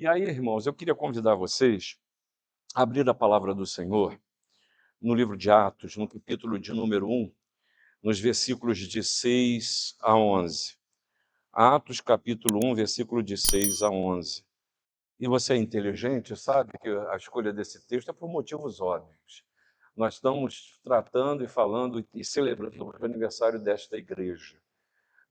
E aí, irmãos, eu queria convidar vocês a abrir a palavra do Senhor no livro de Atos, no capítulo de número 1, nos versículos de 6 a 11. Atos, capítulo 1, versículo de 6 a 11. E você é inteligente, sabe que a escolha desse texto é por motivos óbvios. Nós estamos tratando e falando e celebrando o aniversário desta igreja.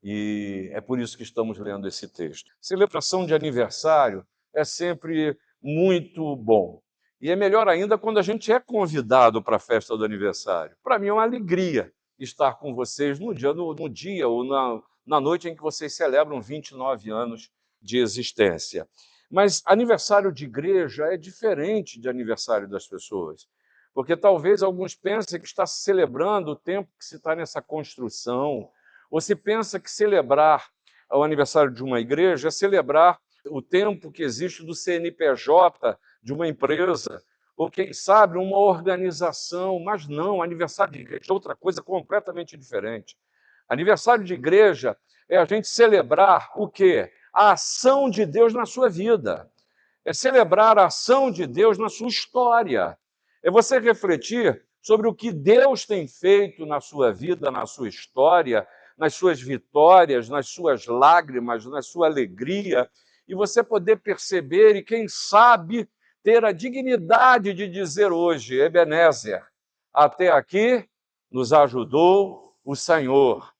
E é por isso que estamos lendo esse texto. Celebração de aniversário é sempre muito bom. E é melhor ainda quando a gente é convidado para a festa do aniversário. Para mim é uma alegria estar com vocês no dia ou na noite em que vocês celebram 29 anos de existência. Mas aniversário de igreja é diferente de aniversário das pessoas. Porque talvez alguns pensem que está celebrando o tempo que se está nessa construção, ou se pensa que celebrar o aniversário de uma igreja é celebrar o tempo que existe do CNPJ de uma empresa, ou quem sabe uma organização, mas não, aniversário de igreja é outra coisa completamente diferente. Aniversário de igreja é a gente celebrar o quê? A ação de Deus na sua vida. É celebrar a ação de Deus na sua história. É você refletir sobre o que Deus tem feito na sua vida, na sua história, nas suas vitórias, nas suas lágrimas, na sua alegria, e você poder perceber e, quem sabe, ter a dignidade de dizer hoje, Ebenezer, até aqui nos ajudou o Senhor.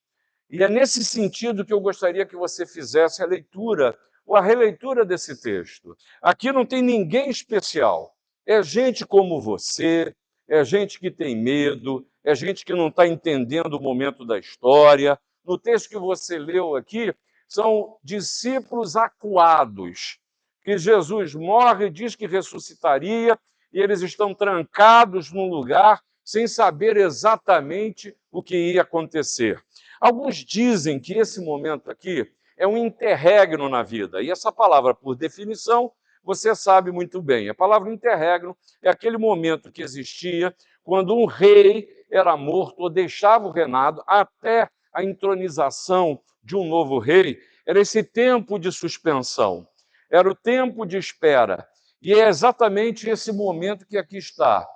E é nesse sentido que eu gostaria que você fizesse a leitura ou a releitura desse texto. Aqui não tem ninguém especial. É gente como você, é gente que tem medo, é gente que não está entendendo o momento da história. No texto que você leu aqui, são discípulos acuados, que Jesus morre, diz que ressuscitaria, e eles estão trancados num lugar sem saber exatamente o que ia acontecer. Alguns dizem que esse momento aqui é um interregno na vida, e essa palavra, por definição, você sabe muito bem. A palavra interregno é aquele momento que existia quando um rei era morto ou deixava o reinado até a entronização de um novo rei. Era esse tempo de suspensão, era o tempo de espera. E é exatamente esse momento que aqui está.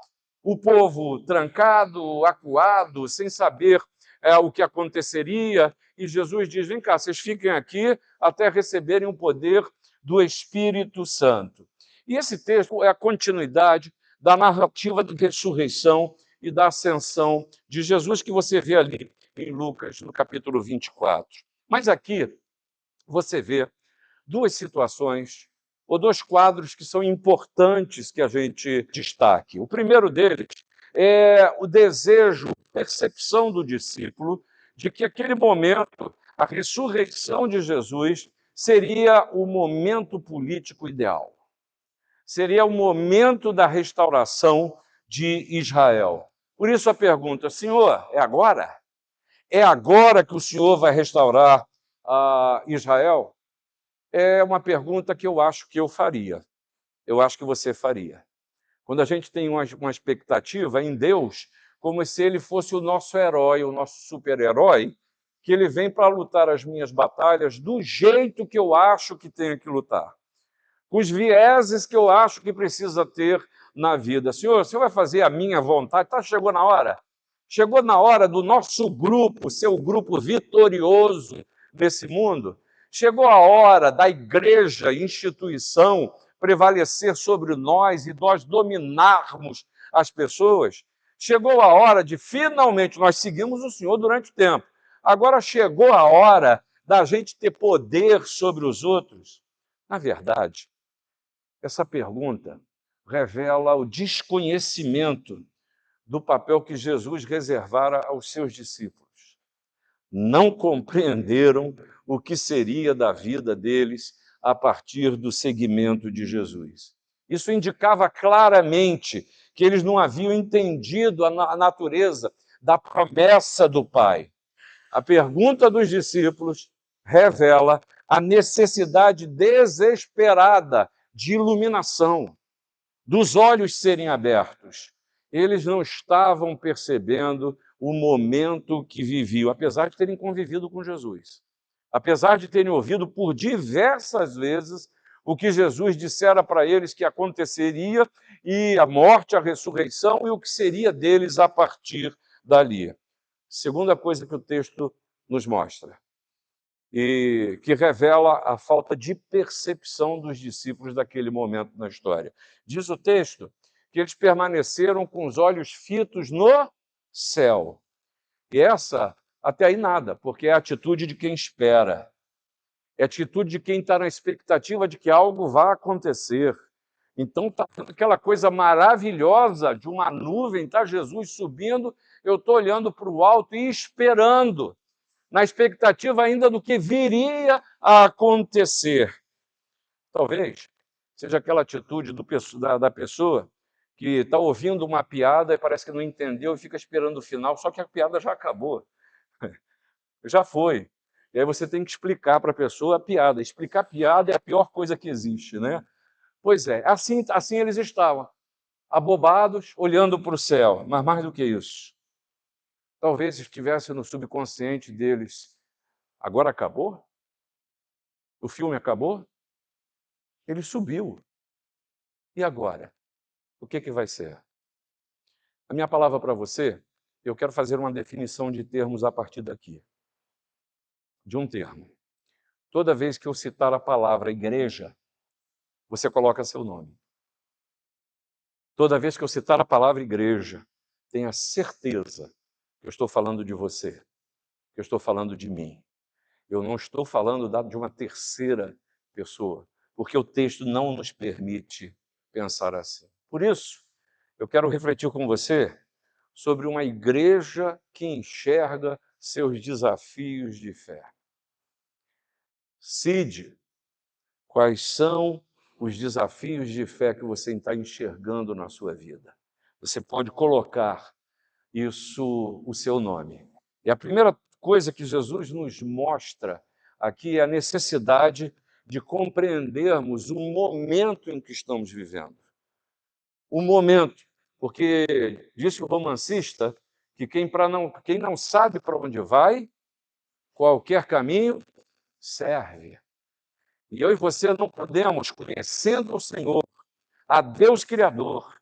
O povo trancado, acuado, sem saber o que aconteceria, e Jesus diz: vem cá, vocês fiquem aqui até receberem o poder do Espírito Santo. E esse texto é a continuidade da narrativa da ressurreição e da ascensão de Jesus, que você vê ali em Lucas, no capítulo 24. Mas aqui você vê duas situações ou dois quadros que são importantes que a gente destaque. O primeiro deles é o desejo, percepção do discípulo de que aquele momento, a ressurreição de Jesus, seria o momento político ideal. Seria o momento da restauração de Israel. Por isso a pergunta: Senhor, é agora? É agora que o Senhor vai restaurar Israel? É uma pergunta que eu acho que eu faria. Eu acho que você faria. Quando a gente tem uma expectativa em Deus, como se Ele fosse o nosso herói, o nosso super-herói, que Ele vem para lutar as minhas batalhas do jeito que eu acho que tenho que lutar, com os vieses que eu acho que precisa ter na vida. Senhor, você vai fazer a minha vontade? Tá, chegou na hora? Chegou na hora do nosso grupo ser o grupo vitorioso desse mundo? Chegou a hora da igreja, instituição, prevalecer sobre nós e nós dominarmos as pessoas? Chegou a hora de, finalmente, nós seguimos o Senhor durante o tempo. Agora chegou a hora da gente ter poder sobre os outros? Na verdade, essa pergunta revela o desconhecimento do papel que Jesus reservara aos seus discípulos. Não compreenderam o que seria da vida deles a partir do seguimento de Jesus. Isso indicava claramente que eles não haviam entendido a natureza da promessa do Pai. A pergunta dos discípulos revela a necessidade desesperada de iluminação, dos olhos serem abertos. Eles não estavam percebendo o momento que viviam, apesar de terem convivido com Jesus, apesar de terem ouvido por diversas vezes o que Jesus dissera para eles que aconteceria, e a morte, a ressurreição e o que seria deles a partir dali. Segunda coisa que o texto nos mostra, e que revela a falta de percepção dos discípulos daquele momento na história. Diz o texto que eles permaneceram com os olhos fitos no céu. E essa, até aí nada, porque é a atitude de quem espera. É a atitude de quem está na expectativa de que algo vá acontecer. Então, está aquela coisa maravilhosa de uma nuvem, está Jesus subindo, eu estou olhando para o alto e esperando, na expectativa ainda do que viria a acontecer. Talvez seja aquela atitude da pessoa que está ouvindo uma piada e parece que não entendeu e fica esperando o final, só que a piada já acabou, já foi. E aí você tem que explicar para a pessoa a piada. Explicar a piada é a pior coisa que existe, né? Pois é, assim eles estavam, abobados, olhando para o céu, mas mais do que isso, talvez estivesse no subconsciente deles, agora acabou? O filme acabou? Ele subiu. E agora? O que vai ser? A minha palavra para você, eu quero fazer uma definição de termos a partir daqui. De um termo. Toda vez que eu citar a palavra igreja, você coloca seu nome. Toda vez que eu citar a palavra igreja, tenha certeza que eu estou falando de você, que eu estou falando de mim. Eu não estou falando de uma terceira pessoa, porque o texto não nos permite pensar assim. Por isso, eu quero refletir com você sobre uma igreja que enxerga seus desafios de fé. Cide, quais são os desafios de fé que você está enxergando na sua vida? Você pode colocar isso, o seu nome. E a primeira coisa que Jesus nos mostra aqui é a necessidade de compreendermos o momento em que estamos vivendo. O momento, porque disse o romancista que quem não sabe para onde vai, qualquer caminho serve. E eu e você não podemos, conhecendo o Senhor, a Deus Criador,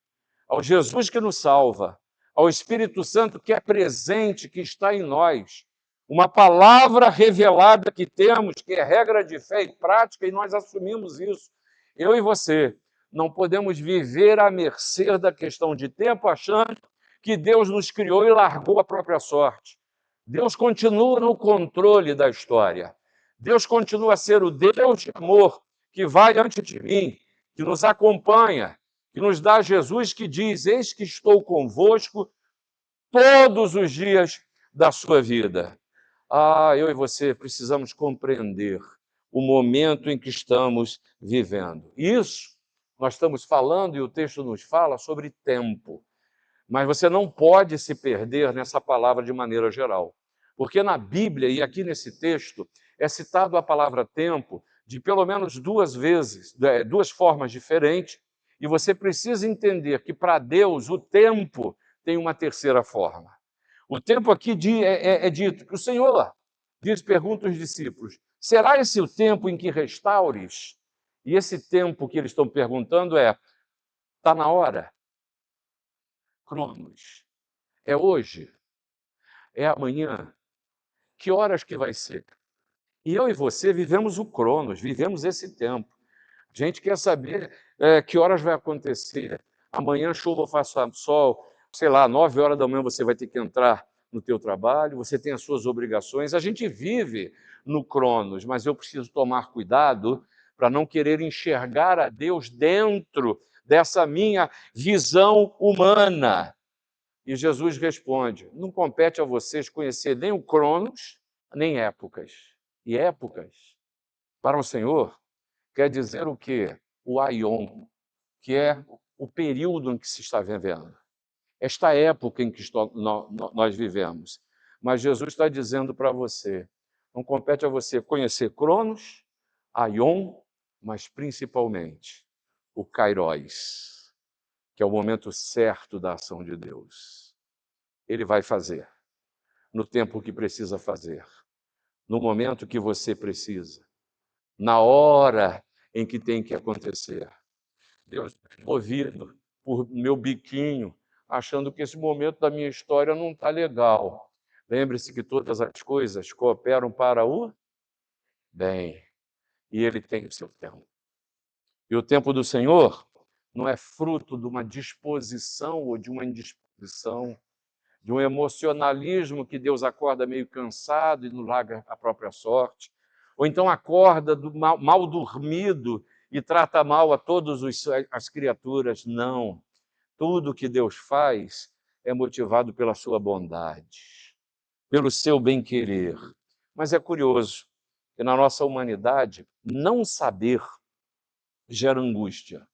ao Jesus que nos salva, ao Espírito Santo que é presente, que está em nós, uma palavra revelada que temos, que é regra de fé e prática, e nós assumimos isso. Eu e você não podemos viver à mercê da questão de tempo, achando que Deus nos criou e largou a própria sorte. Deus continua no controle da história. Deus continua a ser o Deus de amor que vai antes de mim, que nos acompanha, que nos dá Jesus, que diz: eis que estou convosco todos os dias da sua vida. Eu e você precisamos compreender o momento em que estamos vivendo. Isso nós estamos falando, e o texto nos fala sobre tempo. Mas você não pode se perder nessa palavra de maneira geral. Porque na Bíblia, e aqui nesse texto, é citado a palavra tempo de pelo menos duas vezes, duas formas diferentes, e você precisa entender que para Deus o tempo tem uma terceira forma. O tempo aqui é dito que o Senhor pergunta os discípulos: será esse o tempo em que restaures? E esse tempo que eles estão perguntando está na hora? Cronos. É hoje? É amanhã? Que horas que vai ser? E eu e você vivemos o Cronos, vivemos esse tempo. A gente quer saber que horas vai acontecer. Amanhã chuva ou faça sol, sei lá, 9 horas da manhã você vai ter que entrar no teu trabalho, você tem as suas obrigações. A gente vive no Cronos, mas eu preciso tomar cuidado para não querer enxergar a Deus dentro dessa minha visão humana. E Jesus responde: não compete a vocês conhecer nem o Cronos, nem épocas. E épocas, para o Senhor, quer dizer o quê? O aion, que é o período em que se está vivendo. Esta época em que nós vivemos. Mas Jesus está dizendo para você: não compete a você conhecer Cronos, aion, mas principalmente o kairos, que é o momento certo da ação de Deus. Ele vai fazer, no tempo que precisa fazer, no momento que você precisa, na hora em que tem que acontecer. Deus, movido por meu biquinho, achando que esse momento da minha história não está legal. Lembre-se que todas as coisas cooperam para o bem, e Ele tem o seu tempo. E o tempo do Senhor não é fruto de uma disposição ou de uma indisposição, de um emocionalismo que Deus acorda meio cansado e nos larga a própria sorte, ou então acorda mal dormido e trata mal a todas as criaturas. Não. Tudo que Deus faz é motivado pela sua bondade, pelo seu bem-querer. Mas é curioso que na nossa humanidade, não saber gera angústia,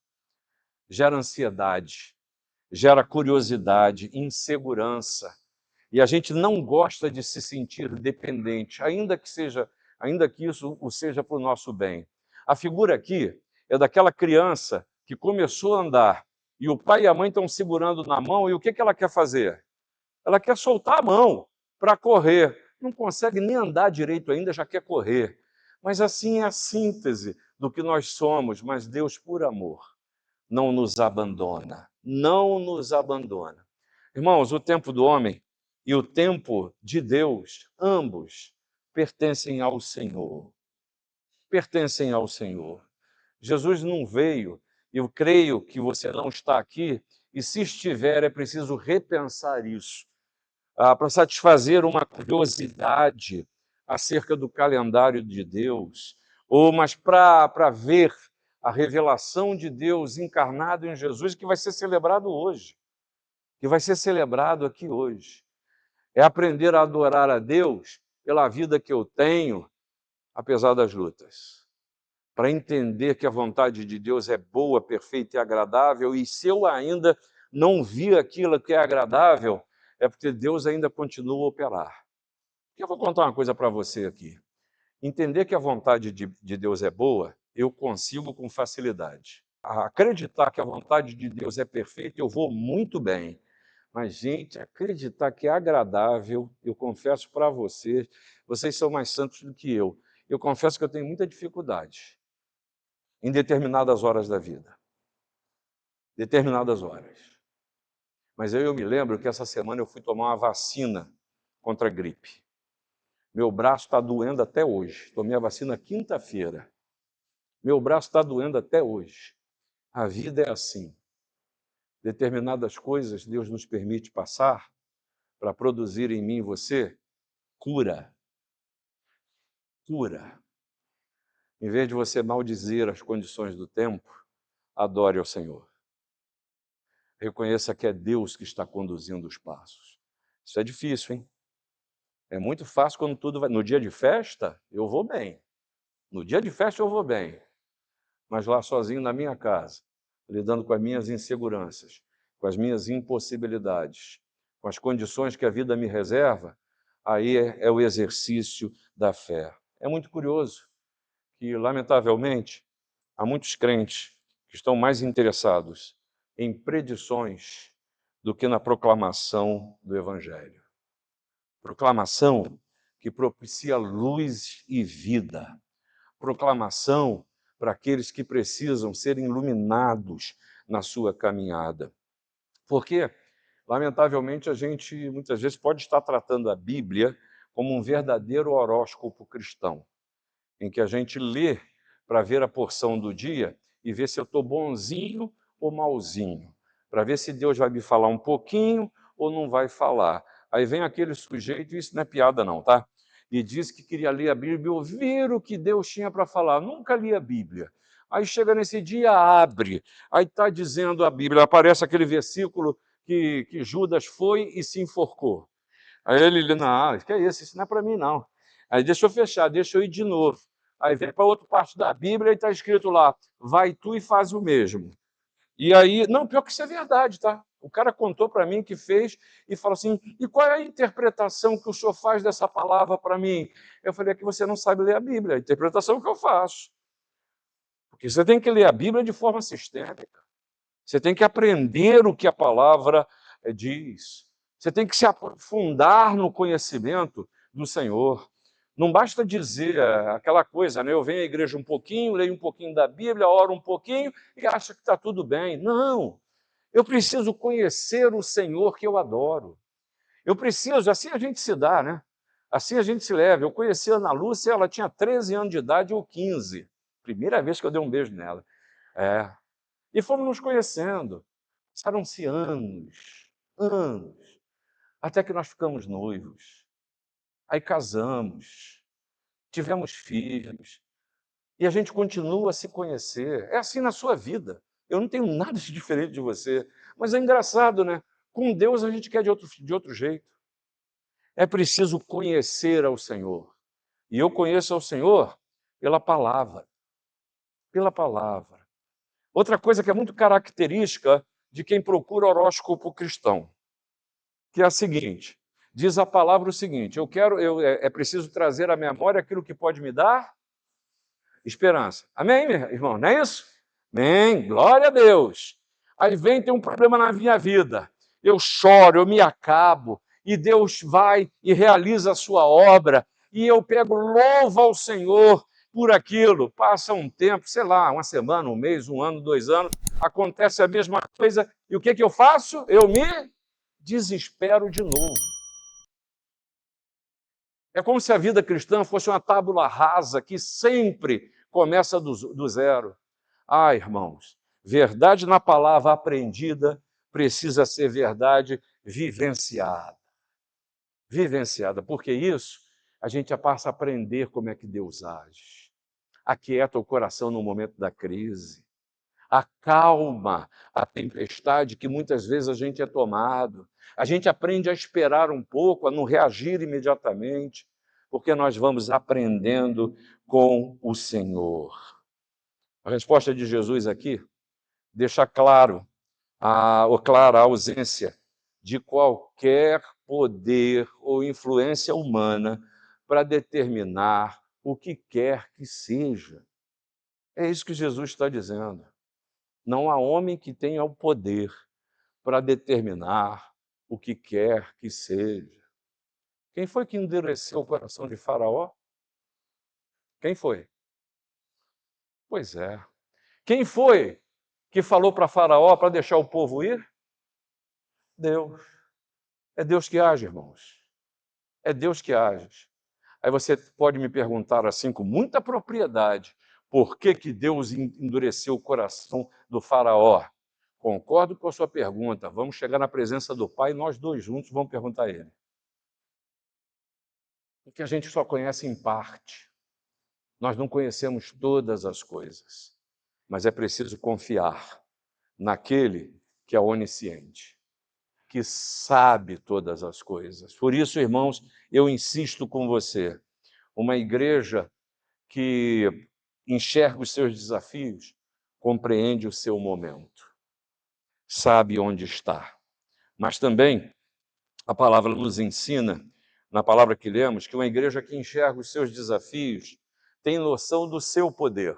gera ansiedade, gera curiosidade, insegurança. E a gente não gosta de se sentir dependente, ainda que isso o seja para o nosso bem. A figura aqui é daquela criança que começou a andar e o pai e a mãe estão segurando na mão, e o que ela quer fazer? Ela quer soltar a mão para correr. Não consegue nem andar direito ainda, já quer correr. Mas assim é a síntese do que nós somos, mas Deus, por amor, não nos abandona, não nos abandona. Irmãos, o tempo do homem e o tempo de Deus, ambos pertencem ao Senhor. Pertencem ao Senhor. Jesus não veio, eu creio que você não está aqui, e se estiver, é preciso repensar isso, para satisfazer uma curiosidade acerca do calendário de Deus, mas para ver a revelação de Deus encarnado em Jesus, que vai ser celebrado hoje, que vai ser celebrado aqui hoje. É aprender a adorar a Deus pela vida que eu tenho, apesar das lutas. Para entender que a vontade de Deus é boa, perfeita e agradável, e se eu ainda não vi aquilo que é agradável, é porque Deus ainda continua a operar. Eu vou contar uma coisa para você aqui. Entender que a vontade de Deus é boa, eu consigo com facilidade. Acreditar que a vontade de Deus é perfeita, eu vou muito bem. Mas, gente, acreditar que é agradável, eu confesso para vocês, vocês são mais santos do que eu. Eu confesso que eu tenho muita dificuldade em determinadas horas da vida. Determinadas horas. Mas eu me lembro que essa semana eu fui tomar uma vacina contra a gripe. Meu braço está doendo até hoje. Tomei a vacina quinta-feira. Meu braço está doendo até hoje. A vida é assim. Determinadas coisas Deus nos permite passar para produzir em mim e você cura. Cura. Em vez de você maldizer as condições do tempo, adore ao Senhor. Reconheça que é Deus que está conduzindo os passos. Isso é difícil, hein? É muito fácil quando tudo vai. No dia de festa, eu vou bem. No dia de festa, eu vou bem. Mas lá sozinho na minha casa, lidando com as minhas inseguranças, com as minhas impossibilidades, com as condições que a vida me reserva, aí é o exercício da fé. É muito curioso que, lamentavelmente, há muitos crentes que estão mais interessados em predições do que na proclamação do Evangelho. Proclamação que propicia luz e vida. Proclamação para aqueles que precisam ser iluminados na sua caminhada. Porque, lamentavelmente, a gente muitas vezes pode estar tratando a Bíblia como um verdadeiro horóscopo cristão, em que a gente lê para ver a porção do dia e ver se eu estou bonzinho ou malzinho, para ver se Deus vai me falar um pouquinho ou não vai falar. Aí vem aquele sujeito, isso não é piada não, tá? E diz que queria ler a Bíblia e ouvir o que Deus tinha para falar. Nunca li a Bíblia. Aí chega nesse dia, abre. Aí está dizendo a Bíblia, aparece aquele versículo que Judas foi e se enforcou. Aí ele, não, que é isso não é para mim não. Aí deixa eu fechar, deixa eu ir de novo. Aí vem para outra parte da Bíblia e está escrito lá, vai tu e faz o mesmo. E aí, não, pior que isso é verdade, tá? O cara contou para mim que fez e falou assim, e qual é a interpretação que o senhor faz dessa palavra para mim? Eu falei, é que você não sabe ler a Bíblia, a interpretação que eu faço. Porque você tem que ler a Bíblia de forma sistêmica. Você tem que aprender o que a palavra diz. Você tem que se aprofundar no conhecimento do Senhor. Não basta dizer aquela coisa, né? Eu venho à igreja um pouquinho, leio um pouquinho da Bíblia, oro um pouquinho e acho que está tudo bem. Não, eu preciso conhecer o Senhor que eu adoro. Eu preciso, assim a gente se dá, né? Assim a gente se leva. Eu conheci a Ana Lúcia, ela tinha 13 anos de idade ou 15. Primeira vez que eu dei um beijo nela. É. E fomos nos conhecendo. Passaram-se anos, anos, até que nós ficamos noivos. Aí casamos, tivemos filhos, e a gente continua a se conhecer. É assim na sua vida. Eu não tenho nada de diferente de você. Mas é engraçado, né? Com Deus a gente quer de outro jeito. É preciso conhecer ao Senhor. E eu conheço ao Senhor pela palavra. Pela palavra. Outra coisa que é muito característica de quem procura horóscopo cristão, que é a seguinte: diz a palavra o seguinte: é preciso trazer à memória aquilo que pode me dar esperança. Amém, meu irmão? Não é isso? Amém. Glória a Deus. Aí tem um problema na minha vida. Eu choro, eu me acabo, e Deus vai e realiza a sua obra, e eu pego, louvo ao Senhor por aquilo. Passa um tempo, sei lá, uma semana, um mês, um ano, 2 anos, acontece a mesma coisa, e o que eu faço? Eu me desespero de novo. É como se a vida cristã fosse uma tábula rasa que sempre começa do zero. Ah, irmãos, verdade na palavra aprendida precisa ser verdade vivenciada. Vivenciada, porque isso a gente já passa a aprender como é que Deus age. Aquieta o coração no momento da crise. Acalma a tempestade que muitas vezes a gente é tomado. A gente aprende a esperar um pouco, a não reagir imediatamente, porque nós vamos aprendendo com o Senhor. A resposta de Jesus aqui deixa clara a ausência de qualquer poder ou influência humana para determinar o que quer que seja. É isso que Jesus está dizendo. Não há homem que tenha o poder para determinar o que quer que seja. Quem foi que endureceu o coração de Faraó? Quem foi? Pois é. Quem foi que falou para Faraó para deixar o povo ir? Deus. É Deus que age, irmãos. É Deus que age. Aí você pode me perguntar assim com muita propriedade, por que Deus endureceu o coração do Faraó? Concordo com a sua pergunta. Vamos chegar na presença do Pai e nós dois juntos vamos perguntar a Ele. Porque a gente só conhece em parte. Nós não conhecemos todas as coisas. Mas é preciso confiar naquele que é onisciente, que sabe todas as coisas. Por isso, irmãos, eu insisto com você. Uma igreja que enxerga os seus desafios, compreende o seu momento, sabe onde está. Mas também a palavra nos ensina, na palavra que lemos, que uma igreja que enxerga os seus desafios tem noção do seu poder.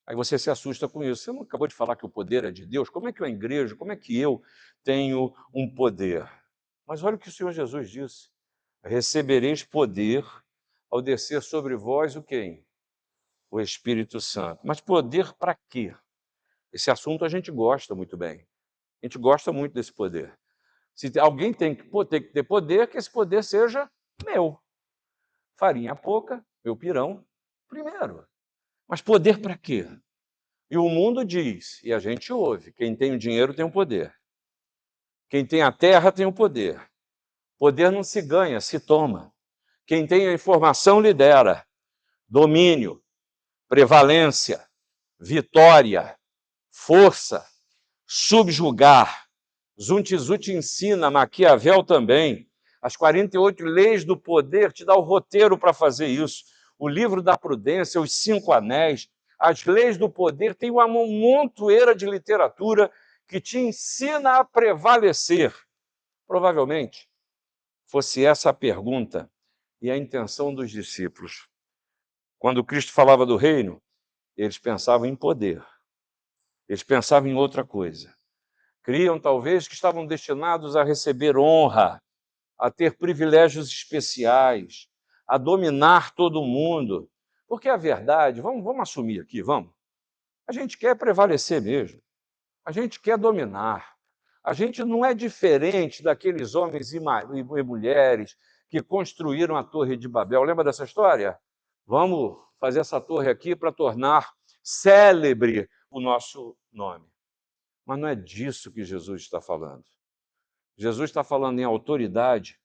Aí você se assusta com isso. Você não acabou de falar que o poder é de Deus? Como é que uma igreja, como é que eu tenho um poder? Mas olha o que o Senhor Jesus disse: recebereis poder ao descer sobre vós o quem? O Espírito Santo. Mas poder para quê? Esse assunto a gente gosta muito bem. A gente gosta muito desse poder. Se alguém tem que ter poder, que esse poder seja meu. Farinha pouca, meu pirão, primeiro. Mas poder para quê? E o mundo diz, e a gente ouve, quem tem o dinheiro tem o poder. Quem tem a terra tem o poder. Poder não se ganha, se toma. Quem tem a informação lidera. Domínio, prevalência, vitória, força, subjugar. Sun Tzu te ensina, Maquiavel também. As 48 leis do poder te dá o roteiro para fazer isso. O livro da prudência, os 5 anéis, as leis do poder, tem uma montoeira de literatura que te ensina a prevalecer. Provavelmente fosse essa a pergunta e a intenção dos discípulos. Quando Cristo falava do reino, eles pensavam em poder. Eles pensavam em outra coisa. Criam, talvez, que estavam destinados a receber honra, a ter privilégios especiais, a dominar todo mundo. Porque a verdade, vamos assumir aqui, vamos. A gente quer prevalecer mesmo. A gente quer dominar. A gente não é diferente daqueles homens e mulheres que construíram a Torre de Babel. Lembra dessa história? Vamos fazer essa torre aqui para tornar célebre o nosso nome. Mas não é disso que Jesus está falando. Jesus está falando em autoridade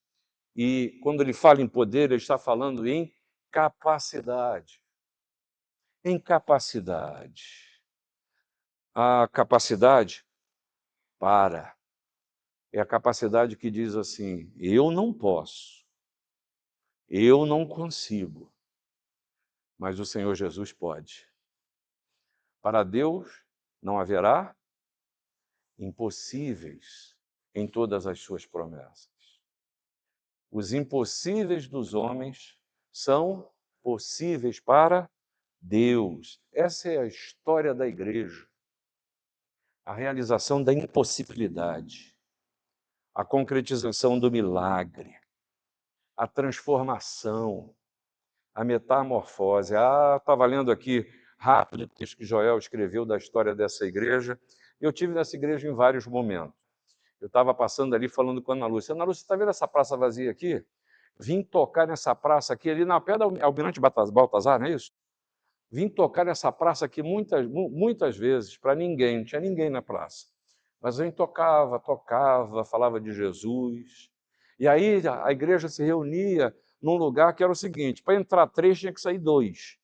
e, quando ele fala em poder, ele está falando em capacidade. Em capacidade. A capacidade é a capacidade que diz assim: eu não posso, eu não consigo, mas o Senhor Jesus pode. Para Deus não haverá impossíveis em todas as suas promessas. Os impossíveis dos homens são possíveis para Deus. Essa é a história da igreja. A realização da impossibilidade, a concretização do milagre, a transformação, a metamorfose. Estava lendo aqui rápido o texto que Joel escreveu da história dessa igreja. Eu tive nessa igreja em vários momentos. Eu estava passando ali falando com a Ana Lúcia. Ana Lúcia, está vendo essa praça vazia aqui? Vim tocar nessa praça aqui, ali na pé da Almirante Baltazar, não é isso? Vim tocar nessa praça aqui muitas vezes, para ninguém, não tinha ninguém na praça. Mas eu tocava, falava de Jesus. E aí a igreja se reunia num lugar que era o seguinte: para entrar 3 tinha que sair 2,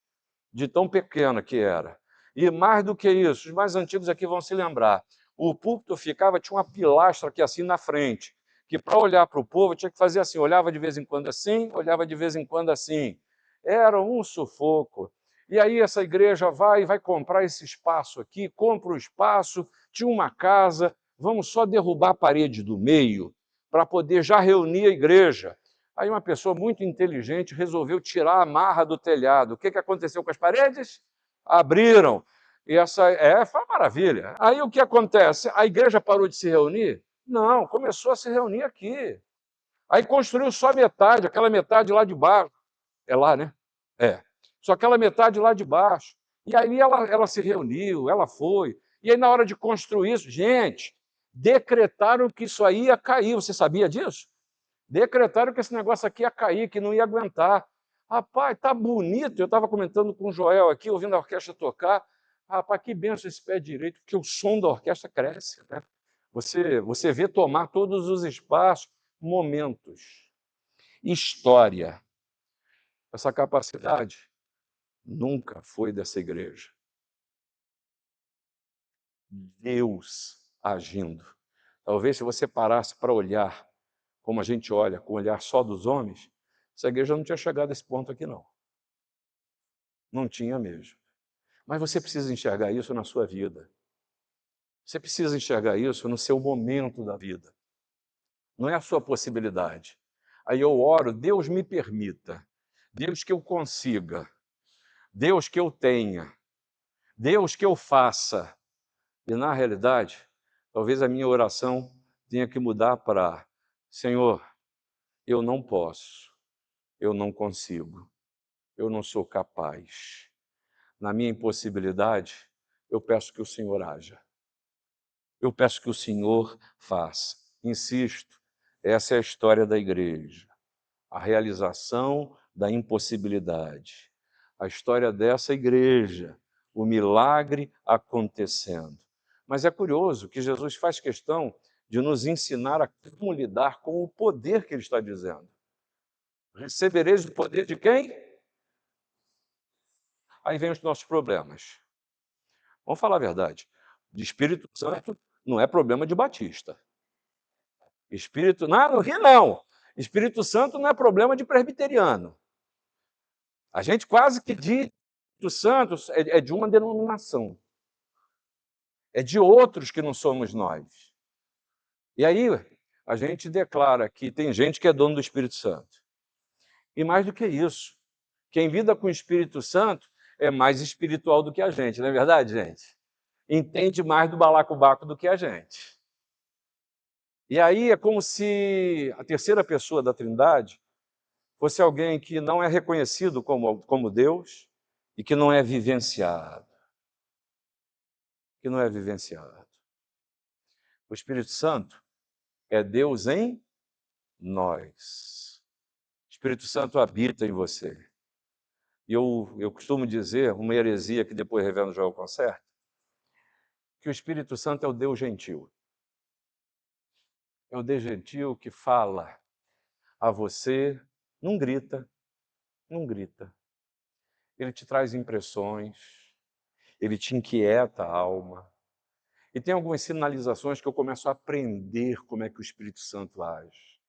de tão pequena que era. E mais do que isso, os mais antigos aqui vão se lembrar, o púlpito tinha uma pilastra aqui assim na frente, que para olhar para o povo tinha que fazer assim, olhava de vez em quando assim, olhava de vez em quando assim. Era um sufoco. E aí essa igreja vai comprar esse espaço aqui, compra o espaço, tinha uma casa, vamos só derrubar a parede do meio para poder já reunir a igreja. Aí uma pessoa muito inteligente resolveu tirar a marra do telhado. O que aconteceu com as paredes? Abriram. E foi uma maravilha. Aí o que acontece? A igreja parou de se reunir? Não, começou a se reunir aqui. Aí construiu só metade, aquela metade lá de baixo. É lá, né? É. Só aquela metade lá de baixo. E aí ela se reuniu, ela foi. E aí, na hora de construir isso, gente, decretaram que isso aí ia cair. Você sabia disso? Decretaram que esse negócio aqui ia cair, que não ia aguentar. Rapaz, tá bonito. Eu estava comentando com o Joel aqui, ouvindo a orquestra tocar. Rapaz, que benção esse pé direito, porque o som da orquestra cresce. Né? Você vê tomar todos os espaços, momentos, história. Essa capacidade nunca foi dessa igreja. Deus agindo. Talvez se você parasse para olhar como a gente olha, com o olhar só dos homens, essa igreja não tinha chegado a esse ponto aqui, não. Não tinha mesmo. Mas você precisa enxergar isso na sua vida. Você precisa enxergar isso no seu momento da vida. Não é a sua possibilidade. Aí eu oro, Deus me permita, Deus que eu consiga, Deus que eu tenha, Deus que eu faça. E na realidade, talvez a minha oração tenha que mudar para: Senhor, eu não posso, eu não consigo, eu não sou capaz. Na minha impossibilidade, eu peço que o Senhor haja. Eu peço que o Senhor faça. Insisto, essa é a história da igreja. A realização da impossibilidade. A história dessa igreja, o milagre acontecendo. Mas é curioso que Jesus faz questão de nos ensinar a como lidar com o poder que ele está dizendo. Recebereis o poder de quem? Aí vem os nossos problemas. Vamos falar a verdade. De Espírito Santo não é problema de batista. Não, Rio não. Espírito Santo não é problema de presbiteriano. A gente quase que diz que o Santo é de uma denominação. É de outros que não somos nós. E aí a gente declara que tem gente que é dono do Espírito Santo. E mais do que isso, quem lida com o Espírito Santo é mais espiritual do que a gente, não é verdade, gente? Entende mais do balacobaco do que a gente. E aí é como se a terceira pessoa da Trindade fosse alguém que não é reconhecido como Deus e que não é vivenciado, que não é vivenciado. O Espírito Santo é Deus em nós. O Espírito Santo habita em você. E eu costumo dizer, uma heresia que depois o reverendo Joel conserta, que o Espírito Santo é o Deus gentil. É o Deus gentil que fala a você, não grita, não grita. Ele te traz impressões, ele te inquieta a alma. E tem algumas sinalizações que eu começo a aprender como é que o Espírito Santo age.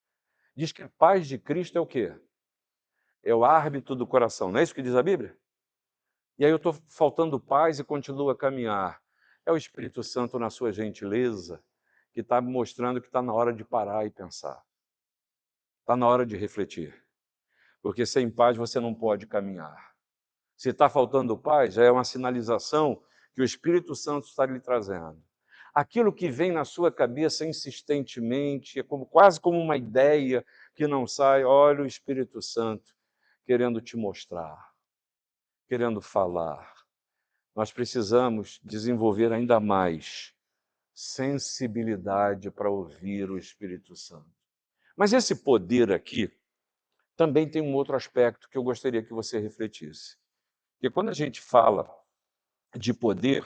Diz que a paz de Cristo é o quê? É o árbitro do coração, não é isso que diz a Bíblia? E aí eu estou faltando paz e continuo a caminhar. É o Espírito Santo na sua gentileza que está me mostrando que está na hora de parar e pensar. Está na hora de refletir. Porque sem paz você não pode caminhar. Se está faltando paz, já é uma sinalização que o Espírito Santo está lhe trazendo. Aquilo que vem na sua cabeça insistentemente, é quase como uma ideia que não sai, olha o Espírito Santo querendo te mostrar, querendo falar. Nós precisamos desenvolver ainda mais sensibilidade para ouvir o Espírito Santo. Mas esse poder aqui também tem um outro aspecto que eu gostaria que você refletisse. Porque quando a gente fala de poder,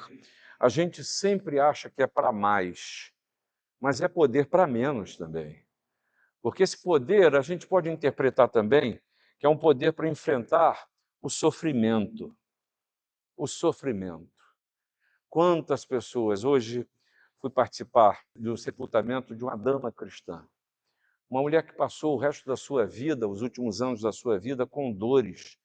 a gente sempre acha que é para mais, mas é poder para menos também. Porque esse poder a gente pode interpretar também que é um poder para enfrentar o sofrimento. O sofrimento. Quantas pessoas... Hoje fui participar do sepultamento de uma dama cristã. Uma mulher que passou o resto da sua vida, os últimos anos da sua vida, com dores.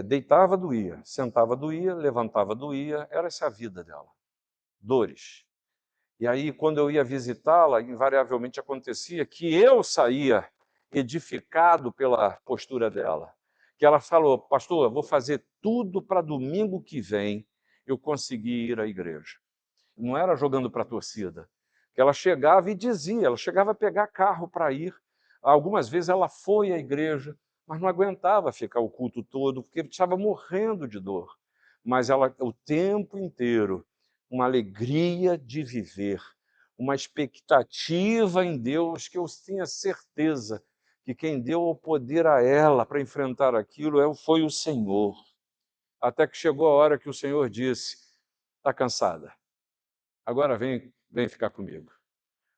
Deitava, doía, sentava, doía, levantava, doía, era essa a vida dela. Dores. E aí, quando eu ia visitá-la, invariavelmente acontecia que eu saía edificado pela postura dela. Que ela falou, pastor, eu vou fazer tudo para domingo que vem eu conseguir ir à igreja. Não era jogando para a torcida. Que ela chegava e dizia, ela chegava a pegar carro para ir. Algumas vezes ela foi à igreja, mas não aguentava ficar o culto todo, porque estava morrendo de dor. Mas ela, o tempo inteiro, uma alegria de viver, uma expectativa em Deus, que eu tinha certeza que quem deu o poder a ela para enfrentar aquilo foi o Senhor. Até que chegou a hora que o Senhor disse, está cansada, agora vem ficar comigo.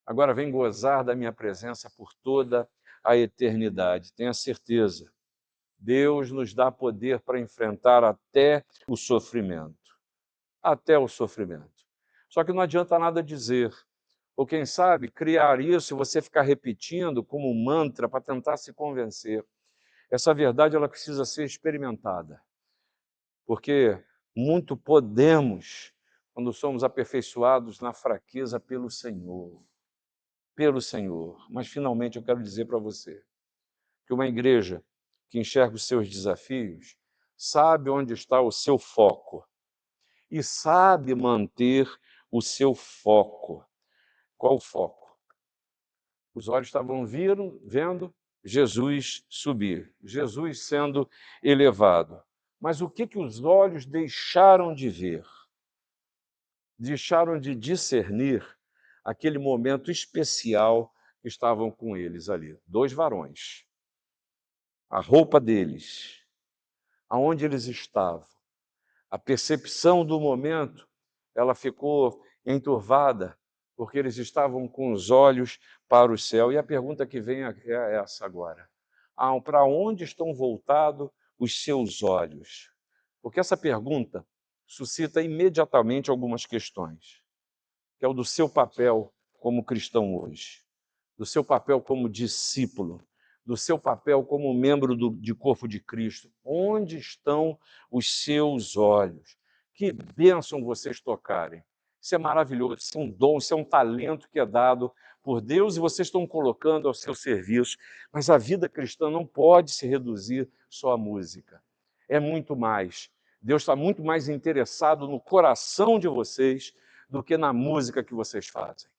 Agora vem gozar da minha presença por toda a eternidade. Tenha certeza, Deus nos dá poder para enfrentar até o sofrimento. Até o sofrimento. Só que não adianta nada dizer, ou quem sabe criar isso e você ficar repetindo como um mantra para tentar se convencer. Essa verdade ela precisa ser experimentada, porque muito podemos quando somos aperfeiçoados na fraqueza pelo Senhor. Pelo Senhor. Mas finalmente eu quero dizer para você que uma igreja que enxerga os seus desafios sabe onde está o seu foco e sabe manter o seu foco. Qual o foco? Os olhos estavam vendo Jesus subir, Jesus sendo elevado. Mas o que os olhos deixaram de ver? Deixaram de discernir aquele momento especial que estavam com eles ali. 2 varões. A roupa deles, aonde eles estavam, a percepção do momento, ela ficou enturvada, porque eles estavam com os olhos para o céu. E a pergunta que vem é essa agora. Para onde estão voltados os seus olhos? Porque essa pergunta suscita imediatamente algumas questões, que é o do seu papel como cristão hoje, do seu papel como discípulo, do seu papel como membro de corpo de Cristo. Onde estão os seus olhos? Que bênção vocês tocarem. Isso é maravilhoso, isso é um dom, isso é um talento que é dado por Deus e vocês estão colocando ao seu serviço. Mas a vida cristã não pode se reduzir só à música. É muito mais. Deus está muito mais interessado no coração de vocês do que na música que vocês fazem.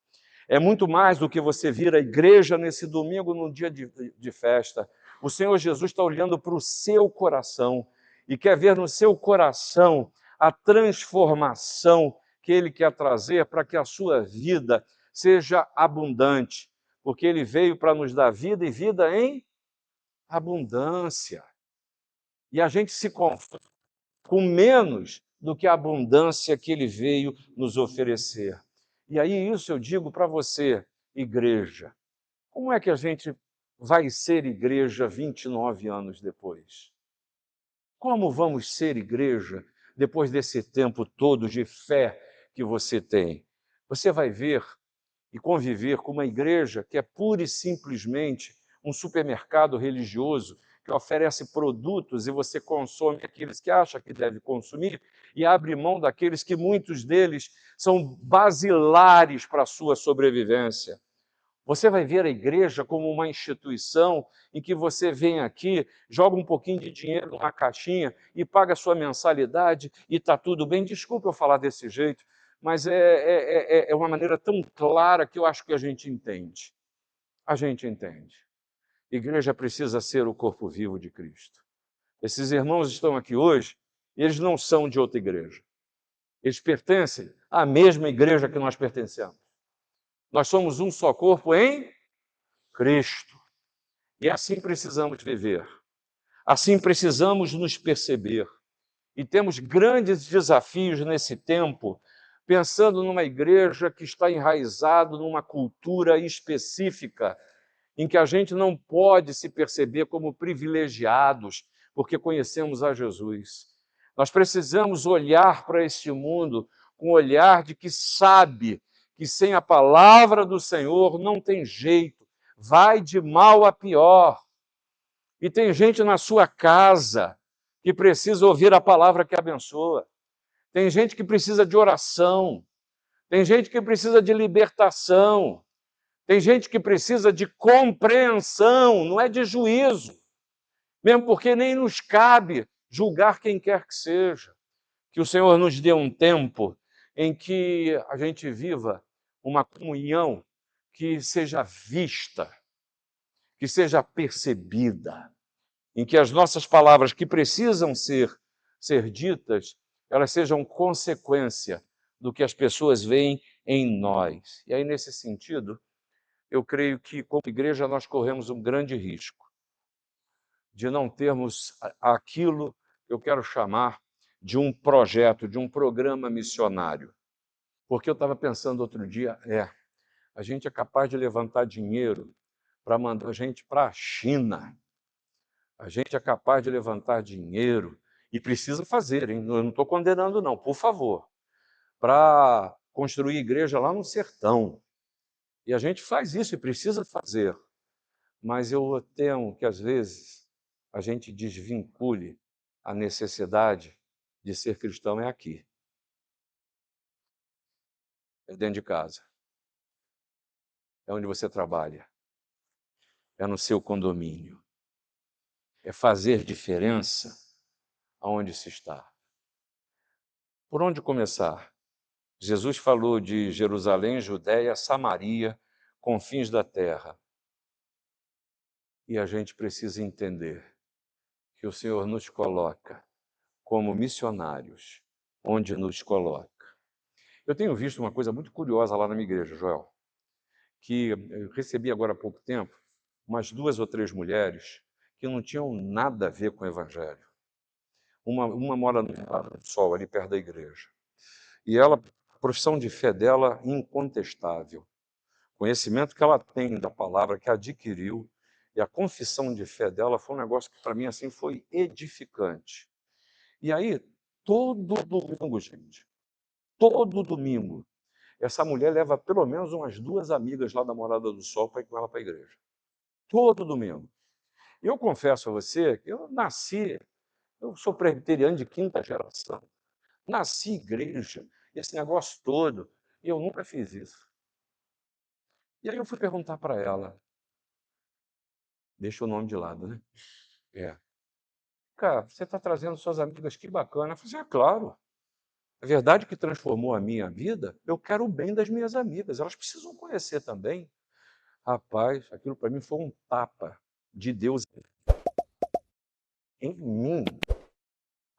É muito mais do que você vir à igreja nesse domingo, num dia de festa. O Senhor Jesus está olhando para o seu coração e quer ver no seu coração a transformação que Ele quer trazer para que a sua vida seja abundante, porque Ele veio para nos dar vida e vida em abundância. E a gente se confunde com menos do que a abundância que Ele veio nos oferecer. E aí isso eu digo para você, igreja. Como é que a gente vai ser igreja 29 anos depois? Como vamos ser igreja depois desse tempo todo de fé que você tem? Você vai ver e conviver com uma igreja que é pura e simplesmente um supermercado religioso que oferece produtos e você consome aqueles que acha que deve consumir e abre mão daqueles que muitos deles são basilares para a sua sobrevivência. Você vai ver a igreja como uma instituição em que você vem aqui, joga um pouquinho de dinheiro numa caixinha e paga a sua mensalidade e está tudo bem. Desculpa eu falar desse jeito, mas é uma maneira tão clara que eu acho que a gente entende. A gente entende. Igreja precisa ser o corpo vivo de Cristo. Esses irmãos estão aqui hoje e eles não são de outra igreja. Eles pertencem à mesma igreja que nós pertencemos. Nós somos um só corpo em Cristo. E assim precisamos viver. Assim precisamos nos perceber. E temos grandes desafios nesse tempo, pensando numa igreja que está enraizado numa cultura específica, em que a gente não pode se perceber como privilegiados, porque conhecemos a Jesus. Nós precisamos olhar para este mundo com o olhar de que sabe que sem a palavra do Senhor não tem jeito, vai de mal a pior. E tem gente na sua casa que precisa ouvir a palavra que abençoa. Tem gente que precisa de oração. Tem gente que precisa de libertação. Tem gente que precisa de compreensão, não é de juízo. Mesmo porque nem nos cabe julgar quem quer que seja. Que o Senhor nos dê um tempo em que a gente viva uma comunhão que seja vista, que seja percebida, em que as nossas palavras que precisam ser ditas, elas sejam consequência do que as pessoas veem em nós. E aí, nesse sentido, eu creio que, como igreja, nós corremos um grande risco de não termos aquilo que eu quero chamar de um projeto, de um programa missionário. Porque eu estava pensando outro dia, a gente é capaz de levantar dinheiro para mandar gente para a China. A gente é capaz de levantar dinheiro e precisa fazer, hein? Eu não estou condenando, não, por favor, para construir igreja lá no sertão. E a gente faz isso e precisa fazer. Mas eu temo que, às vezes, a gente desvincule a necessidade de ser cristão é aqui. É dentro de casa. É onde você trabalha. É no seu condomínio. É fazer diferença aonde se está. Por onde começar? Jesus falou de Jerusalém, Judéia, Samaria, confins da terra. E a gente precisa entender que o Senhor nos coloca como missionários, onde nos coloca. Eu tenho visto uma coisa muito curiosa lá na minha igreja, Joel, que eu recebi agora há pouco tempo umas 2 ou 3 mulheres que não tinham nada a ver com o evangelho. Uma mora no Sol, ali perto da igreja. E ela, a profissão de fé dela, incontestável. O conhecimento que ela tem da palavra, que adquiriu, e a confissão de fé dela foi um negócio que, para mim, assim, foi edificante. E aí, todo domingo, gente, todo domingo, essa mulher leva pelo menos umas 2 amigas lá da Morada do Sol para ir com ela para a igreja. Todo domingo. Eu confesso a você que eu sou presbiteriano de 5ª geração. Nasci igreja, esse negócio todo, e eu nunca fiz isso. E aí eu fui perguntar para ela, deixa o nome de lado, né? Cara, você está trazendo suas amigas, que bacana. Eu falei assim, claro. A verdade que transformou a minha vida, eu quero o bem das minhas amigas. Elas precisam conhecer também. Rapaz, aquilo para mim foi um tapa de Deus. em mim.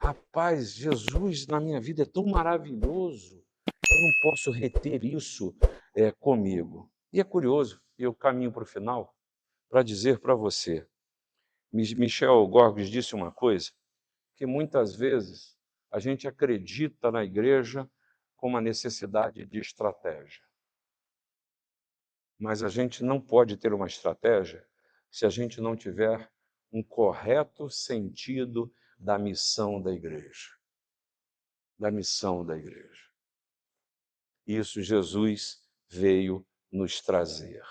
Rapaz, Jesus na minha vida é tão maravilhoso, eu não posso reter isso comigo. E é curioso, e eu caminho para o final, para dizer para você, Michel Gorges disse uma coisa, que muitas vezes a gente acredita na igreja com uma necessidade de estratégia. Mas a gente não pode ter uma estratégia se a gente não tiver um correto sentido da missão da igreja. Da missão da igreja. Isso Jesus veio nos trazer.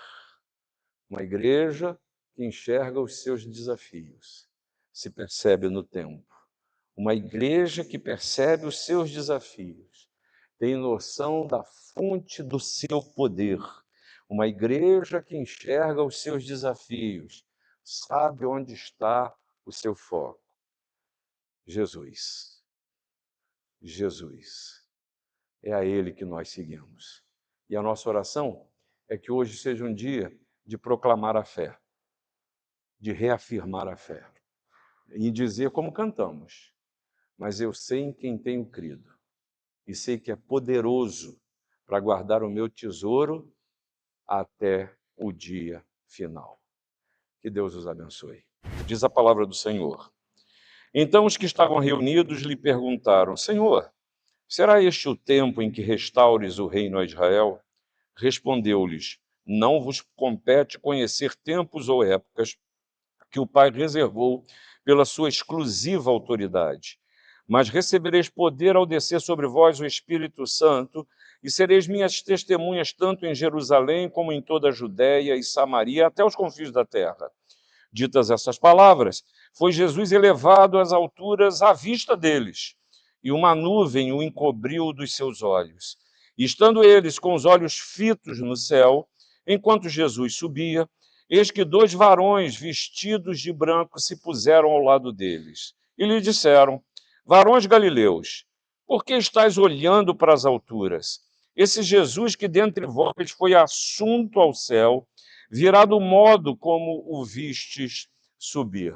Uma igreja que enxerga os seus desafios, se percebe no tempo. Uma igreja que percebe os seus desafios, tem noção da fonte do seu poder. Uma igreja que enxerga os seus desafios, sabe onde está o seu foco. Jesus. Jesus. É a Ele que nós seguimos. E a nossa oração é que hoje seja um dia de proclamar a fé, de reafirmar a fé, e dizer como cantamos, mas eu sei em quem tenho crido, e sei que é poderoso para guardar o meu tesouro até o dia final. Que Deus os abençoe. Diz a palavra do Senhor. Então os que estavam reunidos lhe perguntaram: Senhor, será este o tempo em que restaures o reino a Israel? Respondeu-lhes: Não vos compete conhecer tempos ou épocas que o Pai reservou pela sua exclusiva autoridade. Mas recebereis poder ao descer sobre vós o Espírito Santo, e sereis minhas testemunhas tanto em Jerusalém como em toda a Judéia e Samaria, até os confins da terra. Ditas essas palavras, foi Jesus elevado às alturas à vista deles, e uma nuvem o encobriu dos seus olhos. E estando eles com os olhos fitos no céu, enquanto Jesus subia, eis que 2 varões vestidos de branco se puseram ao lado deles. E lhe disseram: Varões galileus, por que estáis olhando para as alturas? Esse Jesus que dentre vós foi assunto ao céu, virá do modo como o vistes subir.